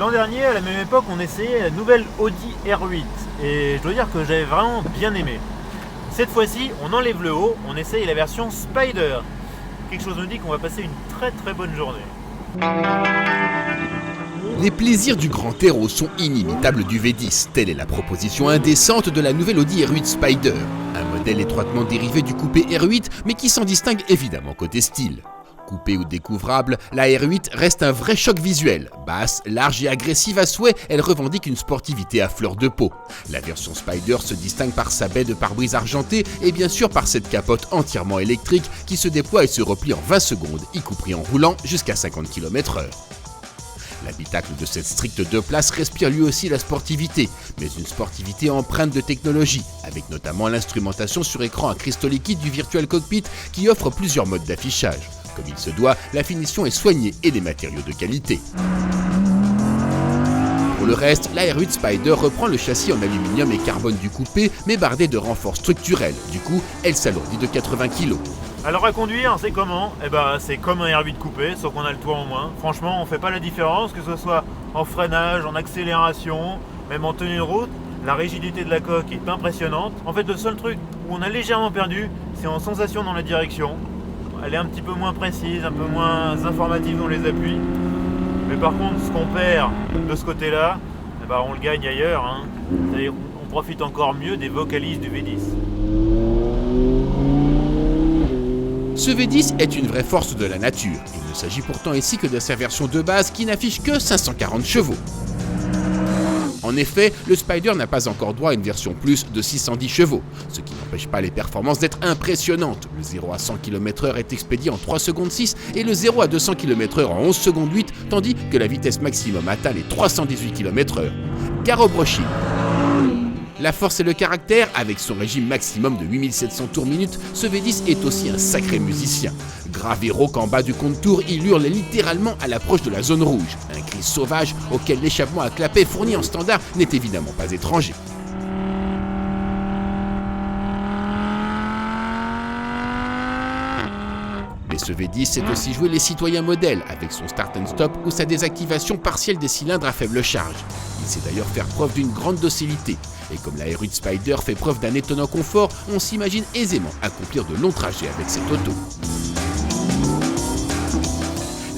L'an dernier, à la même époque, on essayait la nouvelle Audi R8 et je dois dire que j'avais vraiment bien aimé. Cette fois-ci, on enlève le haut, on essaye la version Spider. Quelque chose nous dit qu'on va passer une très très bonne journée. Les plaisirs du grand air au son inimitable du V10, telle est la proposition indécente de la nouvelle Audi R8 Spider. Un modèle étroitement dérivé du coupé R8, mais qui s'en distingue évidemment côté style. Coupée ou découvrable, la R8 reste un vrai choc visuel. Basse, large et agressive à souhait, elle revendique une sportivité à fleur de peau. La version Spider se distingue par sa baie de pare-brise argentée et bien sûr par cette capote entièrement électrique qui se déploie et se replie en 20 secondes, y compris en roulant jusqu'à 50 km/h. L'habitacle de cette stricte 2 places respire lui aussi la sportivité, mais une sportivité empreinte de technologie, avec notamment l'instrumentation sur écran à cristaux liquides du Virtual Cockpit qui offre plusieurs modes d'affichage. Comme il se doit, la finition est soignée et des matériaux de qualité. Pour le reste, la R8 Spider reprend le châssis en aluminium et carbone du coupé, mais bardé de renforts structurels. Du coup, elle s'alourdit de 80 kg. Alors à conduire, c'est comment ? C'est comme un R8 coupé, sauf qu'on a le toit en moins. Franchement, on fait pas la différence, que ce soit en freinage, en accélération, même en tenue de route. La rigidité de la coque est impressionnante. En fait, le seul truc où on a légèrement perdu, c'est en sensation dans la direction. Elle est un petit peu moins précise, un peu moins informative dans les appuis. Mais par contre, ce qu'on perd de ce côté-là, on le gagne ailleurs. C'est-à-dire qu'on profite encore mieux des vocalises du V10. Ce V10 est une vraie force de la nature. Il ne s'agit pourtant ici que de sa version de base qui n'affiche que 540 chevaux. En effet, le Spider n'a pas encore droit à une version plus de 610 chevaux, ce qui n'empêche pas les performances d'être impressionnantes. Le 0 à 100 km/h est expédié en 3 secondes 6 et le 0 à 200 km/h en 11 secondes 8, tandis que la vitesse maximum atteint les 318 km/h. Gare au brushing. La force et le caractère, avec son régime maximum de 8700 tours minute, ce V10 est aussi un sacré musicien. Grave et rauque en bas du compte-tours, il hurle littéralement à l'approche de la zone rouge. Un cri sauvage auquel l'échappement à clapet fourni en standard n'est évidemment pas étranger. Mais ce V10 sait aussi jouer les citoyens modèles avec son start and stop ou sa désactivation partielle des cylindres à faible charge. Il sait d'ailleurs faire preuve d'une grande docilité. Et comme la R8 Spider fait preuve d'un étonnant confort, on s'imagine aisément accomplir de longs trajets avec cette auto.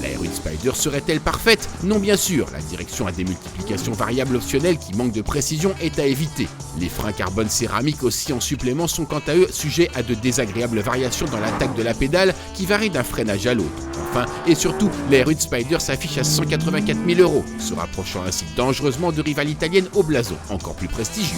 La R8 Spider serait-elle parfaite ? Non, bien sûr, la direction à démultiplication variable optionnelle qui manque de précision est à éviter. Les freins carbone céramique aussi en supplément sont quant à eux sujets à de désagréables variations dans l'attaque de la pédale qui varie d'un freinage à l'autre. Enfin, et surtout, la R8 Spider s'affiche à 184 000 €, se rapprochant ainsi dangereusement de rivales italiennes au blason encore plus prestigieux.